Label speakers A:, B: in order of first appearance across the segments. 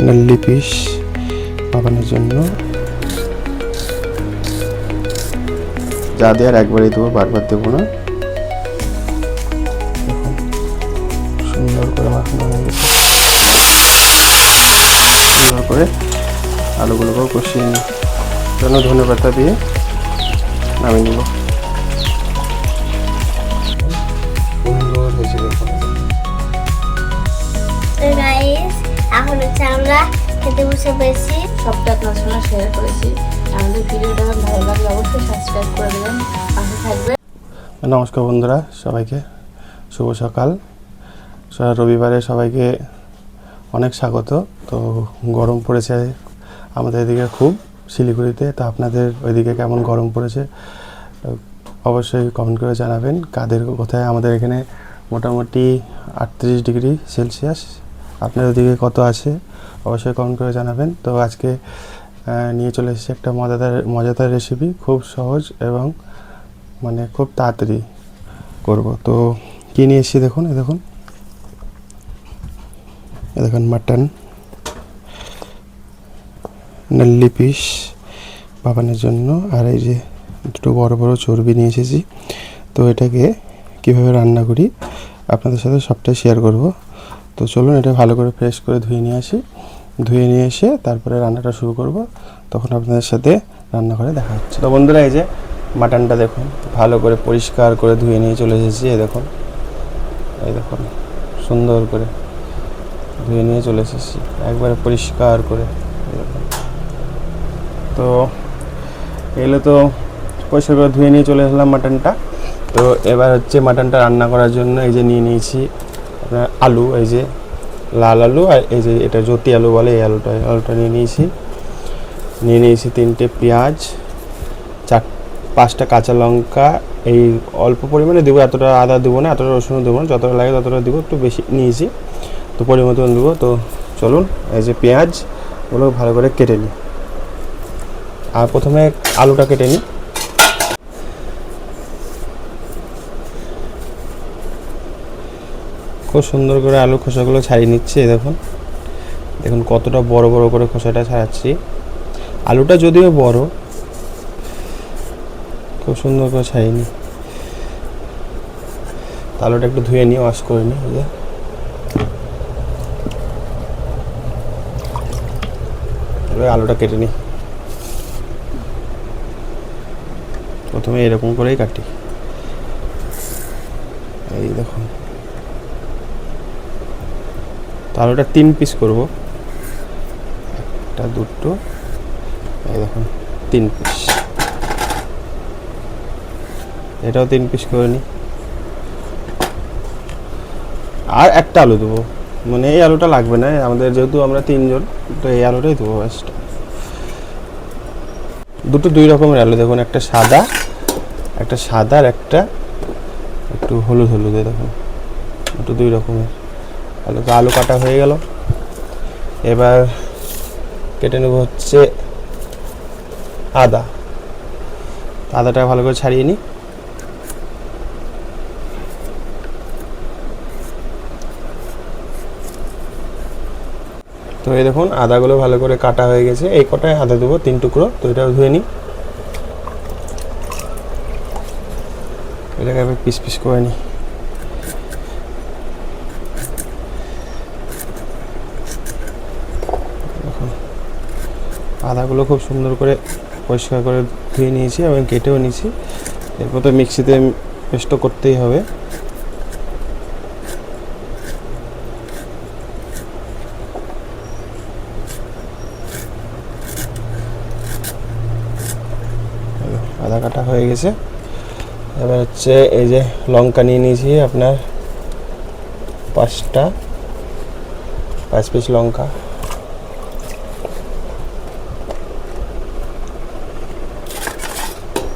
A: নাল্লি piece পাকানোর জন্য যা দেওয়ার একবারই দেবো, বারবার দেবো না। সুন্দর করে মাখানো হয়ে গেছে। সুন্দর করে আলুগুলোকেও কষিয়ে নিই, জন্য ধনেপাতা দিয়ে নামিয়ে নেব। সুন্দর হয়েছে দেখুন।
B: এখন হচ্ছে আমরা খেতে বসে পেয়েছি।
C: সবটা আপনার সঙ্গে শেয়ার করেছি। আমাদের ভিডিওটা ভালো লাগলে অবশ্যই সাবস্ক্রাইব করে দেবেন, পাশে থাকবে।
A: নমস্কার বন্ধুরা, সবাইকে শুভ সকাল। রবিবারে সবাইকে অনেক স্বাগত। তো গরম পড়েছে আমাদের এদিকে খুব, শিলিগুড়িতে। তো আপনাদের ওইদিকে কেমন গরম পড়েছে অবশ্যই কমেন্ট করে জানাবেন। কাদের কোথায়? আমাদের এখানে মোটামুটি 38 ডিগ্রি সেলসিয়াস। আপনার ওদিকে কত আছে অবশ্যই কমেন্ট করে জানাবেন। তো আজকে নিয়ে চলে এসেছি একটা মজাদার রেসিপি, খুব সহজ এবং মানে খুব তাড়াতাড়ি করব। তো কী নিয়ে এসেছি দেখুন, দেখুন মাটন নাল্লি পিস পাকানোর জন্য। আর এই যে দুটো বড় বড় চর্বি নিয়ে এসেছি। তো এটাকে কীভাবে রান্না করি আপনাদের সাথে সবটাই শেয়ার করব। তো চলুন এটা ভালো করে ফ্রেশ করে ধুয়ে নিয়ে আসি। ধুয়ে নিয়ে এসে তারপরে রান্নাটা শুরু করব, তখন আপনাদের সাথে রান্না করে দেখা হচ্ছে। তো বন্ধুরা, এই যে মাটনটা দেখুন, ভালো করে পরিষ্কার করে ধুয়ে নিয়ে চলে এসেছি। এই দেখুন সুন্দর করে ধুয়ে নিয়ে চলে এসেছি, একবারে পরিষ্কার করে। তো এগুলো তো পরিষ্কার করে ধুয়ে নিয়ে চলে এসলাম মাটনটা। তো এবার হচ্ছে মাটনটা রান্না করার জন্য এই যে নিয়ে নিয়েছি আপনার আলু, এই যে লাল আলু, আর এই যে এটা জ্যোতি আলু বলে, এই আলুটা নিয়ে নিয়েছি 3টে পেঁয়াজ, 5টা কাঁচা লঙ্কা। এই অল্প পরিমাণে দেবো, এতটা আদা দেবো না, এতটা রসুন দেবো না, যতটা লাগে ততটা দেবো, একটু বেশি নিয়েছি তো পরিমাণ মতন দেবো। তো চলুন এই যে পেঁয়াজগুলো ভালো করে কেটে নিই। আর প্রথমে আলুটা কেটে নিই। খুব সুন্দর করে আলু খোসাগুলো ছাড়িয়ে নিচ্ছে। দেখুন কতটা বড় বড় করে খোসাটা ছাড়াচ্ছি। আলুটা যদিও বড়, খুব সুন্দর করে ছাড়িয়ে নিই। আলুটা একটু ধুয়ে নিই, ওয়াশ করে নিই। এবার আলুটা কেটে নিই। প্রথমে এরকম করেই কাটি, এই দেখুন। তো আলুটা 3 পিস করব, একটা দুটো, এই দেখুন 3 পিস। এটাও 3 পিস করে নিই। আর একটা আলু দেবো, মানে এই আলুটা লাগবে না আমাদের, যেহেতু আমরা 3 জন, তো এই আলুটাই দেবো ফার্স্ট। দুটো 2 রকমের আলু দেখুন, একটা সাদা আর একটা একটু হলুদ, দেখুন দুটো 2 রকমের আলু। তো আলু কাটা হয়ে গেল। এবার কেটে নেব হচ্ছে আদাটা ভালো করে ছাড়িয়ে নিই। তো এই দেখুন আদাগুলো ভালো করে কাটা হয়ে গেছে। এই কটায় আদা দেবো, 3 টুকরো। তো এটাও ধুয়ে নিই। এটাকে আবার পিস করে নিই। দেখুন আদাগুলো খুব সুন্দর করে পরিষ্কার করে ধুয়ে নিয়েছি এবং কেটেও নিয়েছি। এরপর তো মিক্সিতে পেস্টও করতেই হবে। আদা কাটা হয়ে গেছে। এবার হচ্ছে এই যে লঙ্কা নিয়ে নিয়েছি আপনার 5 পিস লঙ্কা।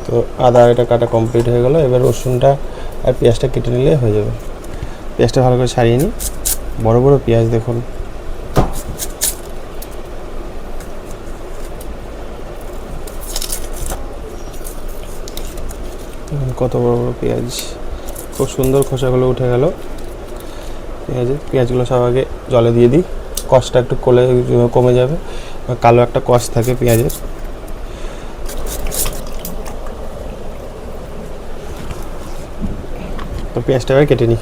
A: তো আদা এটা কাটা কমপ্লিট হয়ে গেল। এবার রসুনটা আর পেঁয়াজটা কেটে নিলে হয়ে যাবে। পেঁয়াজটা ভালো করে ছাড়িয়ে নিই। বড় বড় পেঁয়াজ দেখুন, কত বড় বড় পেঁয়াজ, খুব সুন্দর খোসাগুলো উঠে গেল পেঁয়াজগুলো সব আগে জলে দিয়ে দিই। কষটা একটু কমে যাবে, কালো একটা কষ থাকে পেঁয়াজের। তো পেঁয়াজটা এবার কেটে নিই।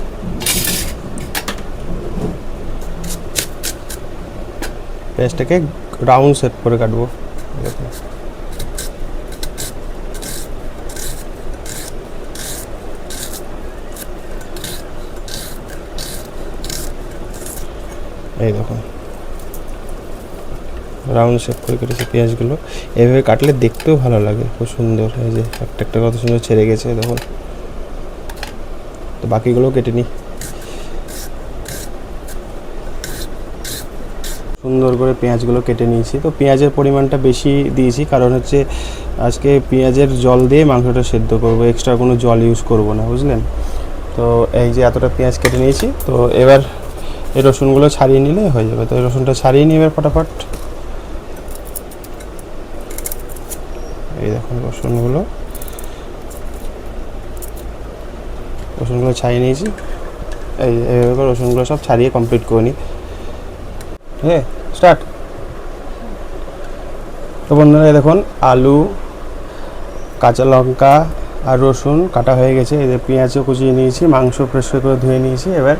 A: পেঁয়াজটাকে রাউন্ড শেপ করে কাটবো। এই দেখুন রাউন্ড শেপ করে কেটেছে পেঁয়াজগুলো। এইভাবে কাটলে দেখতেও ভালো লাগে, খুব সুন্দর। এই যে একটা একটা কত সুন্দর ছেড়ে গেছে দেখুন। তো বাকিগুলোও কেটে নিই। সুন্দর করে পেঁয়াজগুলো কেটে নিয়েছি। তো পেঁয়াজের পরিমাণটা বেশি দিয়েছি, কারণ হচ্ছে আজকে পেঁয়াজের জল দিয়ে মাংসটা সেদ্ধ করবো, এক্সট্রা কোনো জল ইউজ করব না, বুঝলেন। তো এই যে এতটা পেঁয়াজ কেটে নিয়েছি। তো এবার এই রসুনগুলো ছাড়িয়ে নিলে হয়ে যাবে। তো এই রসুনটা ছাড়িয়ে নিই এবার ফটাফট। এই দেখুন রসুনগুলো ছাড়িয়ে নিয়েছি। এইভাবে রসুনগুলো সব ছাড়িয়ে কমপ্লিট করে নিই। হ্যাঁ, স্টার্ট। তো বন্ধুরা দেখুন আলু, কাঁচা লঙ্কা আর রসুন কাটা হয়ে গেছে। এই যে পেঁয়াজও কুচিয়ে নিয়েছি, মাংস ফ্রেশ করে ধুয়ে নিয়েছি। এবার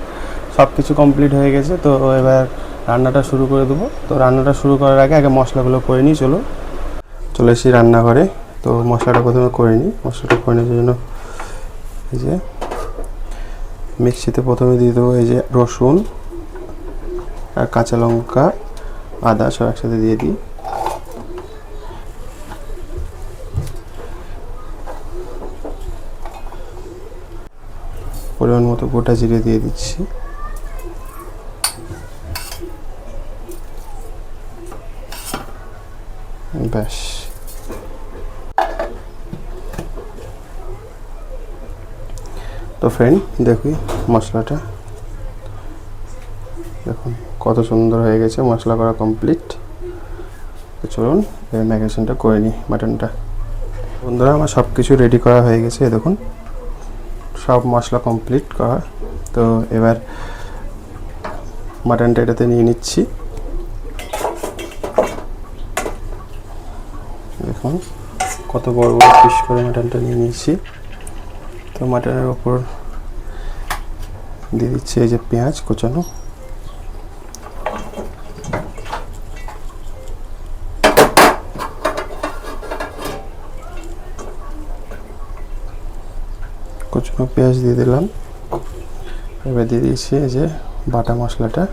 A: সব কিছু কমপ্লিট হয়ে গেছে। তো এবার রান্নাটা শুরু করে দেবো। তো রান্নাটা শুরু করার আগে মশলাগুলো করে নিই। চলে এসেছি রান্নাঘরে। তো মশলাটা প্রথমে করে নিই। মশলাটা করে নেওয়ার জন্য এই যে মিক্সিতে প্রথমে দিয়ে দেবো এই যে রসুন আর কাঁচা লঙ্কা, আদা সব একসাথে দিয়ে দিই। পরিমাণ মতো গোটা জিরে দিয়ে দিচ্ছি। ব্যাস। তো ফ্রেন্ড দেখি মশলাটা, দেখুন কত সুন্দর হয়ে গেছে। মশলা করা কমপ্লিট। তো চলুন এর ম্যারিনেশনটা করে নিই মাটনটা। বন্ধুরা আমার সব কিছু রেডি করা হয়ে গেছে। দেখুন সব মশলা কমপ্লিট করা। তো এবার মাটনটা এটাতে নিয়ে নিচ্ছি। দেখুন কত বড় বড় পিস করে মাটনটা নিয়ে নিয়েছি। তো মাটনের ওপর দিয়ে দিচ্ছি এই যে পেঁয়াজ কুচানো। কুচানো পেঁয়াজ দিয়ে দিলাম। এবার দিয়ে দিচ্ছি এই যে বাটা মশলাটা।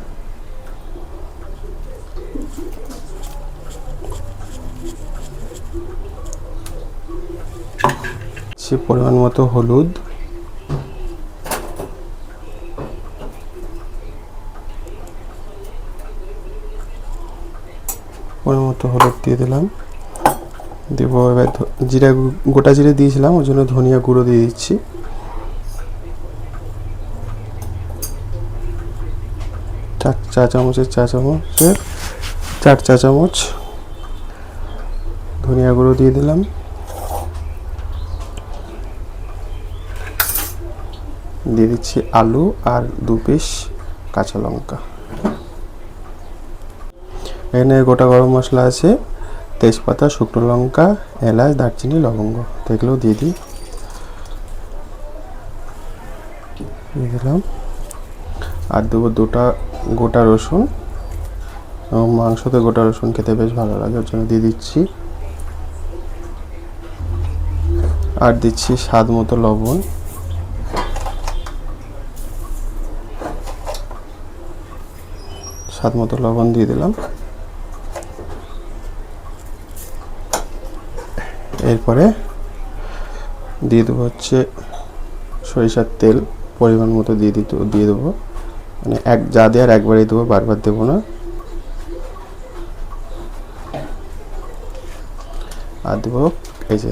A: পরিমাণ মতো হলুদ, দিয়ে দিলাম। দেব এবার জিরা, গোটা জিরে দিয়েছিলাম ওই জন্য ধনিয়া গুঁড়ো দিয়ে দিচ্ছি। চার চা চামচ ধনিয়া গুঁড়ো দিয়ে দিলাম। দিয়ে দিচ্ছি আলু আর 2 পিস কাঁচা লঙ্কা। এখানে গোটা গরম মশলা আছে, তেজপাতা, শুকনো লঙ্কা, এলাচ, দারচিনি, লবঙ্গ। এগুলোও দিয়ে দিলাম। আর দেবো 2টা গোটা রসুন। এবং মাংসতে গোটা রসুন খেতে বেশ ভালো লাগে, ওর জন্য দিয়ে দিচ্ছি। আর দিচ্ছি স্বাদ মতো লবণ। দিয়ে দিলাম। এরপরে দিয়ে দেবো হচ্ছে সরিষার তেল, পরিমাণ মতো দিয়ে দেবো। মানে যা দেওয়ার একবারেই দেবো, বারবার দেবো না। আর দেবো এই যে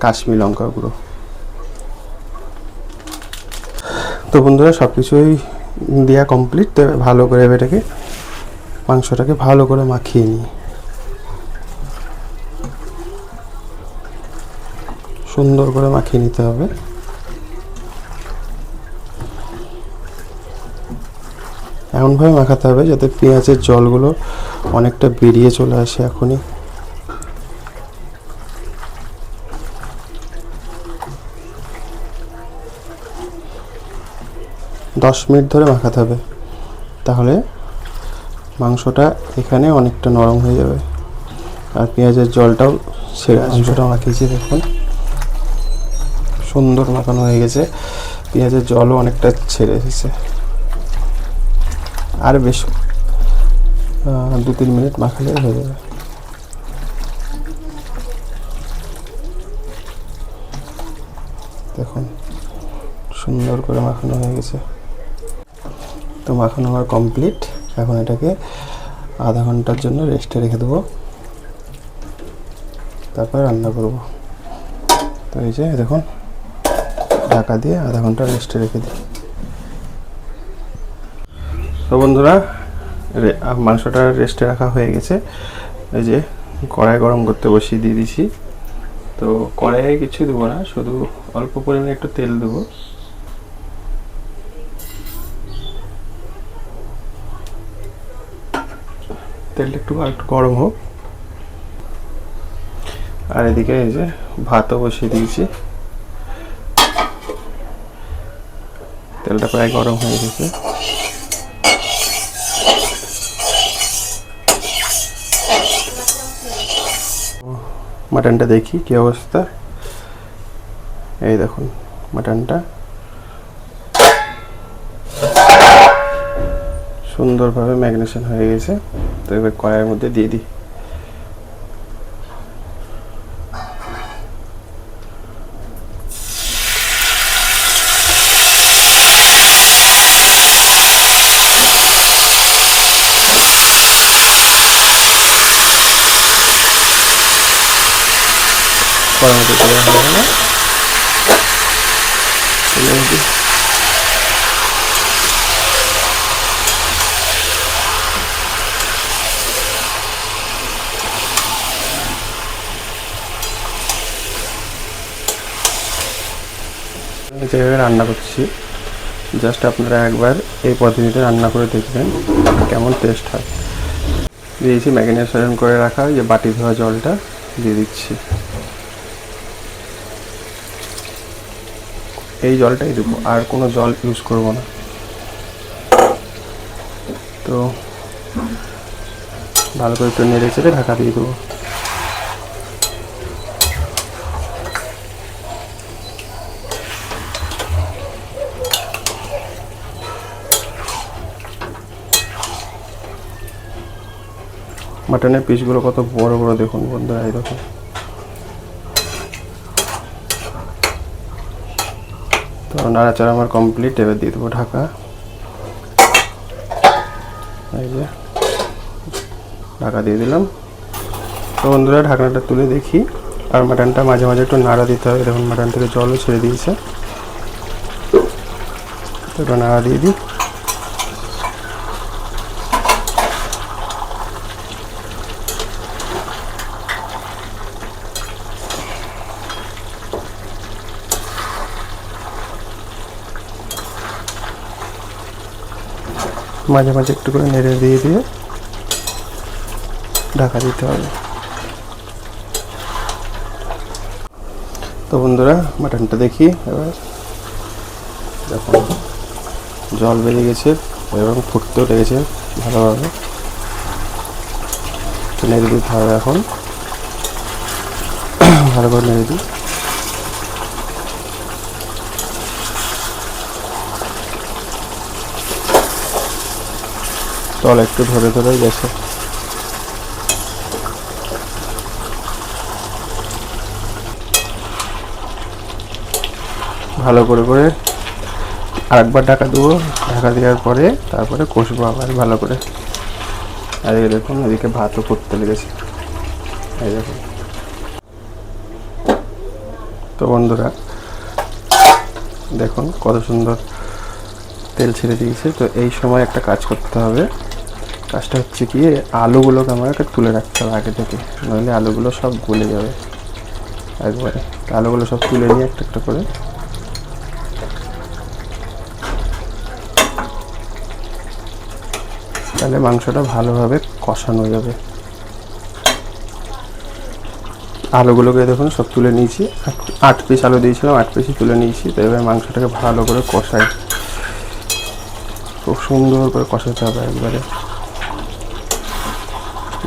A: কাশ্মীরি লঙ্কা গুঁড়ো। তো বন্ধুরা সব কিছুই দেওয়া কমপ্লিট। তো ভালো করে এটাকে মাংসটাকে ভালো করে মাখিয়ে নিই। সুন্দর করে মাখিয়ে নিতে হবে। এমনভাবে মাখাতে হবে যাতে পেঁয়াজের জলগুলো অনেকটা বেরিয়ে চলে আসে এখনই। দশ মিনিট ধরে মাখাতে হবে, তাহলে মাংসটা এখানে অনেকটা নরম হয়ে যাবে আর পেঁয়াজের জলটাও ছেড়ে আসবে। মাংসটা মাখিয়েছি, দেখুন সুন্দর মাখানো হয়ে গেছে, পেঁয়াজের জলও অনেকটা ছেড়ে এসেছে। আর বেশ 2-3 মিনিট মাখালে হয়ে যাবে। দেখুন সুন্দর করে মাখানো হয়ে গেছে। তো মাখানো আমার কমপ্লিট। এখন এটাকে আধা ঘন্টার জন্য রেস্টে রেখে দেবো, তারপর রান্না করব। তো এই যে দেখুন ঢাকা দিয়ে আধা ঘন্টা রেস্টে রেখে দিই। তো বন্ধুরা মাংসটা রেস্টে রাখা হয়ে গেছে। এই যে কড়াই গরম করতে বসিয়ে দিয়ে দিছি। তো কড়াইয়ে কিছু দেবো না, শুধু অল্প পরিমাণে একটু তেল দেবো। তেলটা একটু গরম হোক। আর এদিকে এই যে ভাতও বসিয়ে দিয়েছি, তেলটা প্রায় গরম হয়ে গেছে। মাটনটা দেখি কি অবস্থা। এই দেখুন মাটনটা সুন্দরভাবে ম্যারিনেশন হয়ে গেছে। তো এবার কড়াইয়ের মধ্যে দিয়ে দিই। কড়াইয়ের মধ্যে দেওয়া হয়ে গেল। যেভাবে রান্না করছি জাস্ট আপনারা একবার এই পদ্ধতিতে রান্না করে দেখবেন কেমন টেস্ট হয়। দিয়েছি ম্যারিনেশন করে রাখা যে বাটি ধোয়া জলটা দিয়ে দিচ্ছি। এই জলটাই দেবো, আর কোনো জল ইউজ করব না। তো ভালো করে একটু নেড়ে চেড়ে ঢাকা দিয়ে দেবো। মাটনের পিসগুলো কত বড় বড় দেখুন বন্ধুরা, এই দেখুন। তো নাড়াচাড়া আমার কমপ্লিট। এবার দিয়ে দেবো ঢাকা। এই যে ঢাকা দিয়ে দিলাম। তো বন্ধুরা ঢাকনাটা তুলে দেখি, আর মাটনটা মাঝে মাঝে একটু নাড়া দিতে হবে। দেখুন মাটন থেকে জলও ছেড়ে দিয়েছে, তো একটু নাড়া দিয়ে দিই। মাঝে মাঝে একটু করে নেড়ে দিয়ে দিয়ে ঢাকা দিতে হবে। তো বন্ধুরা মাটনটা দেখি এবার। দেখুন জল বেরিয়ে গেছে এবং ফুটতেও লেগেছে ভালোভাবে। নেড়ে দিতে হবে এখন, ভালো করে নেড়ে দিই। জল একটু ধরে ধরে গেছে। ভালো করে করে আরেকবার ঢাকা দেবো। ঢাকা দেওয়ার পরে তারপরে কষবো আবার ভালো করে। আর এই দেখুন এদিকে ভাতও ফুটতে লেগেছে, এই দেখুন। তো বন্ধুরা দেখুন কত সুন্দর তেল ছেড়ে দিয়েছে। তো এই সময় একটা কাজ করতে হবে। কাজটা হচ্ছে কি, আলুগুলোকে আমাকে তুলে রাখতে হবে আগে থেকে, নইলে আলুগুলো সব গলে যাবে একবারে। আলুগুলো সব তুলে নিয়ে একটা একটা করে তাহলে মাংসটা ভালোভাবে কষানো যাবে। আলুগুলোকে দেখুন সব তুলে নিয়েছি, 8 পিস আলু দিয়েছিলাম, 8 পিসই তুলে নিয়েছি। তো এবার মাংসটাকে ভালো করে কষাই, খুব সুন্দর করে কষাতে হবে একবারে।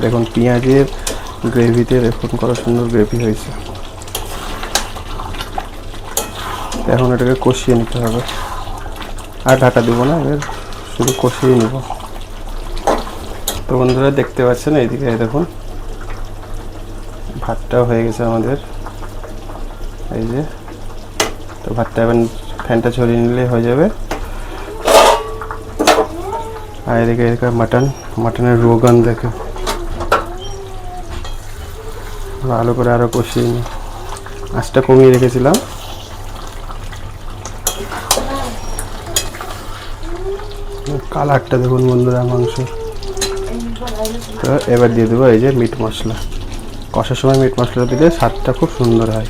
A: দেখুন পেঁয়াজের গ্রেভিতে দেখুন কত সুন্দর গ্রেভি হয়েছে। এখন এটাকে কষিয়ে নিতে হবে, আর ঢাকা দেবো না, এবার শুধু কষিয়ে নেব। তো বন্ধুরা দেখতে পাচ্ছেন এইদিকে দেখুন ভাতটাও হয়ে গেছে আমাদের, এই যে। তো ভাতটা এবার ফ্যানটা ছড়িয়ে নিলে হয়ে যাবে। আর এদিকে মাটনের রোগান দেখে ভালো করে আরও কষিয়ে নিই। আঁচটা কমিয়ে রেখেছিলাম। কালারটা দেখুন বন্ধুরা মাংসের। তো এবার দিয়ে দেবো এই যে মিট মশলা। কষার সময় মিট মশলা দিলে স্বাদটা খুব সুন্দর হয়।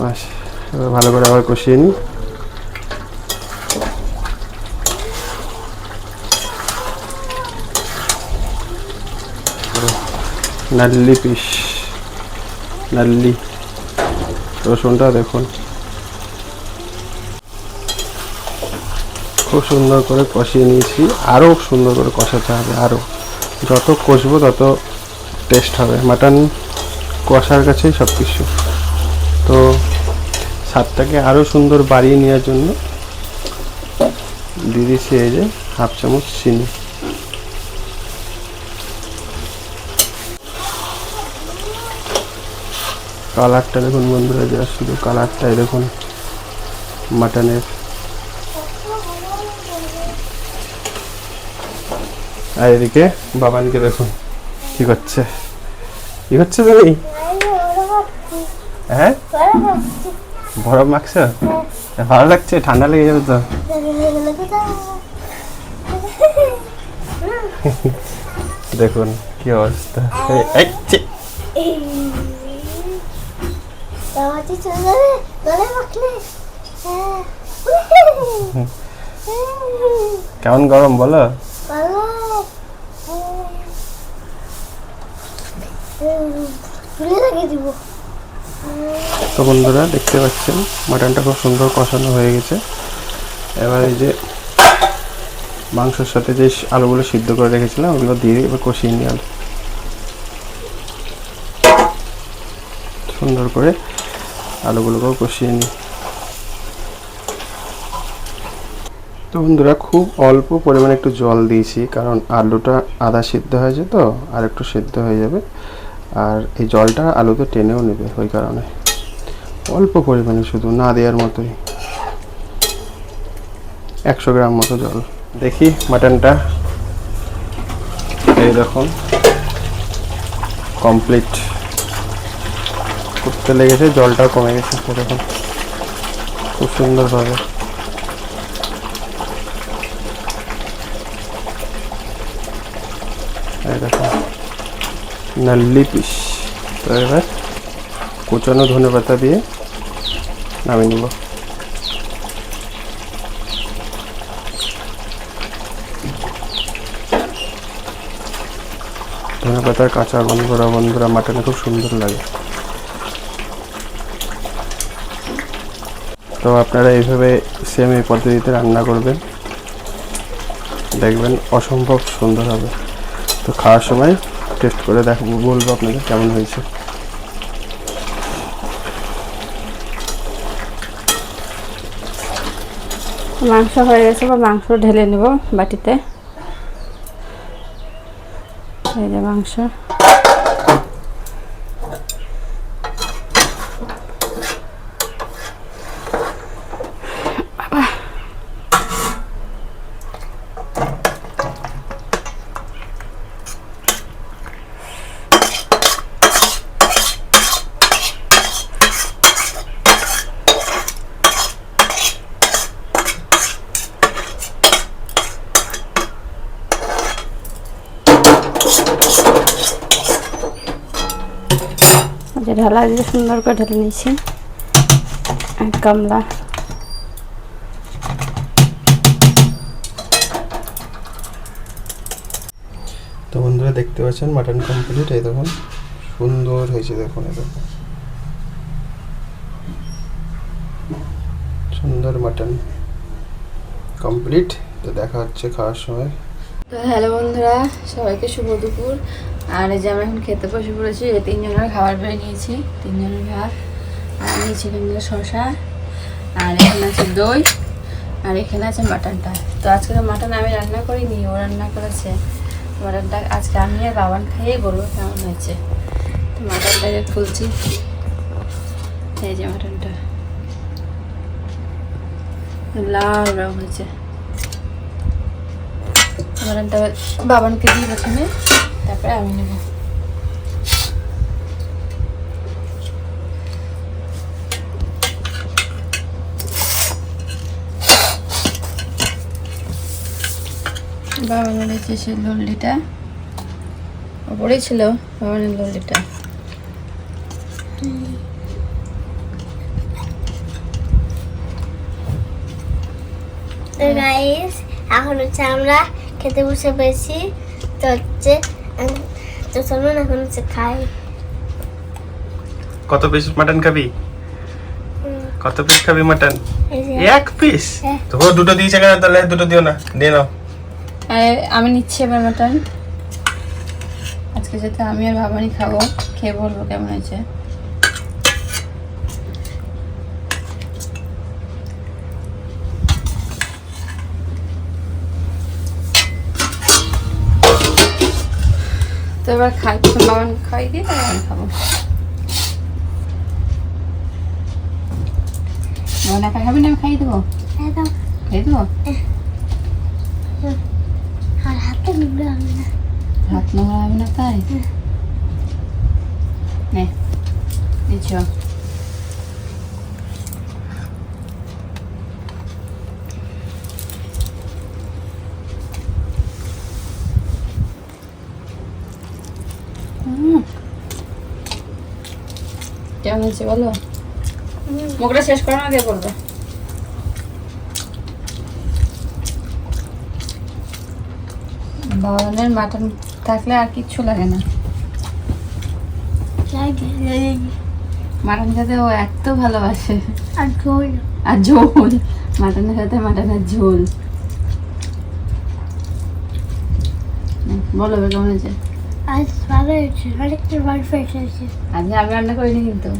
A: বাস, এবার ভালো করে আবার কষিয়ে নিই। নাল্লি রসুনটা দেখুন খুব সুন্দর করে কষিয়ে নিয়েছি। আরও সুন্দর করে কষাতে হবে, আরও যত কষবো তত টেস্ট হবে। মাটন কষার কাছেই সব কিছু। তো স্বাদটাকে আরও সুন্দর বাড়িয়ে নেওয়ার জন্য দিয়ে দিচ্ছি এই যে 1/2 চামচ চিনি। কালারটা দেখুন বন্ধুরা, যা শুধু কালারটাই দেখুন মাটনের। আর এদিকে বাবানকে দেখুন কি করছে তুমি? হ্যাঁ বরফ মাখছ, ভালো লাগছে? ঠান্ডা লেগে যাবে তো। দেখুন কি অবস্থা। কেমন গরম বলো? তো বন্ধুরা দেখতে পাচ্ছেন মাটনটা খুব সুন্দর কষানো হয়ে গেছে। এবার এই যে মাংসের সাথে যে আলুগুলো সিদ্ধ করে রেখেছিলাম ওগুলো দিয়ে এবার কষিয়ে নিই। আলু সুন্দর করে আলুগুলোকেও কষিয়ে নিই। তো বন্ধুরা খুব অল্প পরিমাণে একটু জল দিয়েছি, কারণ আলুটা আধা সিদ্ধ হয়েছে তো, আর একটু সিদ্ধ হয়ে যাবে। আর এই জলটা আলুতে টেনেও নেবে, ওই কারণে অল্প পরিমাণে, শুধু না দেওয়ার মতোই 100 গ্রাম মতো জল। দেখি মাটনটা, এই দেখুন কমপ্লিট করতে লেগেছে, জলটাও কমে গেছে দেখুন খুব সুন্দরভাবে। এই দেখুন নাল্লি পিস। তো এবার কুচানো ধনেপাতা দিয়ে নামিয়ে নেব। ধনেপাতার কাঁচা বন্ধুরা মাটনে খুব সুন্দর লাগে। তো আপনারা এইভাবে সেম এই পদ্ধতিতে রান্না করবেন, দেখবেন অসম্ভব সুন্দর হবে। তো খাওয়ার সময় টেস্ট করে বলবো আপনাদের কেমন হয়েছে।
C: মাংস হয়ে গেছে, বা মাংস ঢেলে নেব বাটিতে। এই যে মাংস, ঢালা দিয়ে সুন্দর করে ঢেলে নিয়েছি। গামলা।
A: তো বন্ধুরা দেখতে পাচ্ছেন মাটন কমপ্লিট। এই দেখুন সুন্দর হয়েছে, দেখুন এই দেখুন সুন্দর মাটন কমপ্লিট। তো দেখা হচ্ছে খাওয়ার সময়।
C: তো হ্যালো বন্ধুরা, সবাইকে শুভ দুপুর। আর এই যে আমি এখন খেতে বসে পড়েছি। এই 3 জনের খাবার বেড়ে নিয়েছি, 3 জনের ভাত। আর নিয়েছি এখানে শসা, আর এখানে আছে দই, আর এখানে আছে মাটনটা। তো আজকে মাটন আমি রান্না করিনি, ও রান্না করেছে। মাটনটা আজকে আমি আর বাবান খাইয়ে বলবো কেমন হয়েছে। তো মাটনটাকে খুলছি। এই যে মাটনটা লাল রং হয়েছে। মাটনটা বাবানকে দিয়ে প্রথমে, তারপরে আমি নেব। বাবানের হচ্ছে সে লল্লিটা ওপরেই ছিল, বাবানের লল্লিটা।
B: তো গাইস এখন হচ্ছে আমরা খেতে বসে পেয়েছি। তো হচ্ছে তো চলুন এখন হচ্ছে খাই।
A: কত পিস মাটন খাবি? কত পিস খাবি মাটন?
B: এই যে
A: 1 পিস।
B: হ্যাঁ।
A: তো ও দুটো দিয়েছে কেন? তাহলে দুটো দিও না, দিয়ে নাও।
C: আমি নিচ্ছি এবার মাটন। আজকে যেতে আমি আর বাবানই খাবো, খেয়ে বলবো কেমন হয়েছে। তো এবার খাই, বাবান খাই দিয়ে তারপর আমি খাবো। বাবান একা খাবি না? আমি খাইয়ে দেবো,
B: একদম
C: খাইয়ে দেবো।
B: আর হাতে নোংরা হবে না।
C: হাত নোংরা হবে না তাই? নে নিচ্ছ। কেমন হয়েছে বলো? মুখটা শেষ করো না, দিয়ে বলবে। বাবানের মাটন থাকলে আর কিচ্ছু লাগে না। মাটন খেতে ও এত ভালোবাসে।
B: আর ঝোল
C: আর ঝোল, মাটনের সাথে মাটনের ঝোল। বলো এবার কেমন হয়েছে?
B: আজ ভালো হয়েছে, অনেকটা পারফেক্ট হয়েছে।
C: আজকে আমি রান্না করিনি কিন্তু।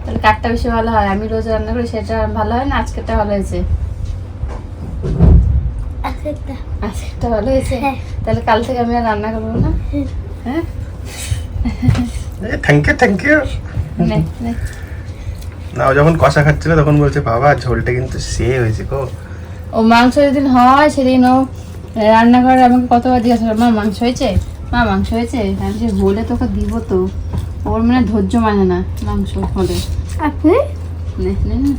C: তাহলে কারটা বেশি ভালো হয়? আমি রোজ রান্না করি সেটা ভালো হয় না আজকেরটা ভালো হয়েছে?
B: আজকেরটা
C: আজকেরটা ভালো হয়েছে।
B: হ্যাঁ।
C: তাহলে কাল থেকে আমি আর রান্না করবো না। হ্যাঁ,
A: থ্যাংক ইউ থ্যাংক ইউ।
C: নে নে।
A: না, ও যখন কষা খাচ্ছিল তখন বলছে বাবা ঝোলটা কিন্তু সে হয়েছে গো।
C: ও মাংস যেদিন হয় সেদিন ও রান্না করে আমাকে কতবার জিজ্ঞাসা করে, মা মাংস হয়েছে, মা মাংস হয়েছে। আমি যে বলে তোকে দিব তো, ওর মানে ধৈর্য মানে না মাংস হলে।
B: আপনি
C: নে নে নে।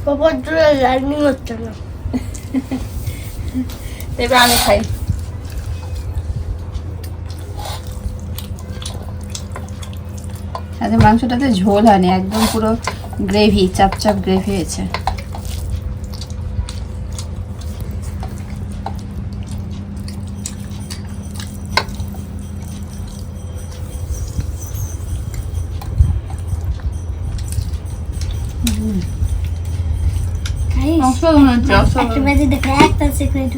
B: বাবার জন্য লার্নিং হচ্ছে না।
C: এবার আমি খাই। আচ্ছা, মাংসটাতে ঝোল হয়নি, একদম পুরো গ্রেভি, চাপ চাপ গ্রেভি হয়েছে।
B: Guys,
C: অসাধারণ হয়েছে,
B: একটা
C: অসাধারণ।
B: বাজে দেখো, একটা সেকেন্ড।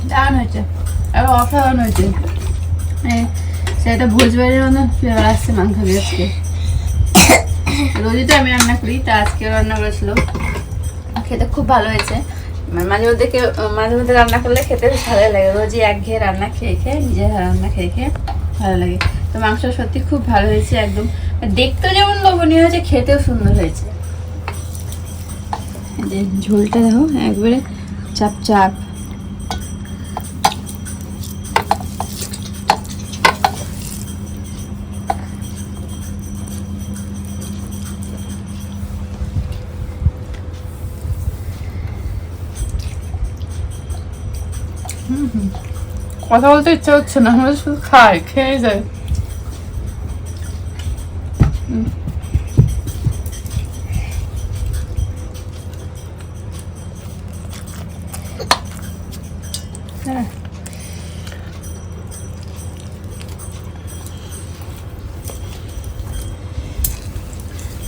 C: দারুণ হয়েছে, আরো অসাধারণ হয়েছে। সেটা ভোজ বাড়ির মতো ফ্লেভার আসছে মাংস দিয়ে আজকে। রোজই তো আমি রান্না করি, তা আজকেও রান্না করেছিল। খেতে খুব ভালো হয়েছে। মাঝে মধ্যে রান্না করলে খেতে বেশ ভালো লাগে। রোজই একঘেয়ে রান্না খেয়ে খেয়ে, নিজের রান্না খেয়ে খেয়ে ভালো লাগে। তো মাংস সত্যি খুব ভালো হয়েছে, একদম দেখতেও যেমন লোভনীয় হয়েছে, খেতেও সুন্দর হয়েছে। যে ঝোলটা দেখো একবারে চাপ চাপ। কথা বলতে ইচ্ছা হচ্ছে না, আমরা শুধু খেয়ে যায়। হ্যাঁ,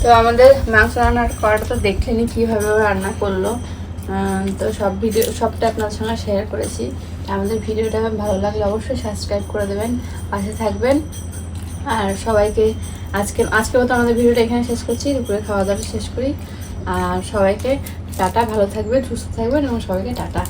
C: তো আমাদের মাংস রান্নার করাটা তো দেখলেনি কীভাবে ও রান্না করলো। তো সবটা আপনার সঙ্গে শেয়ার করেছি। আমাদের ভিডিওটা ভালো লাগলে অবশ্যই সাবস্ক্রাইব করে দেবেন, পাশে থাকবেন। আর সবাইকে আজকে মতো আমাদের ভিডিওটা এখানে শেষ করছি, দুপুরে খাওয়া দাওয়া শেষ করি। আর সবাইকে টাটা, ভালো থাকবেন, সুস্থ থাকবেন এবং সবাইকে টাটা।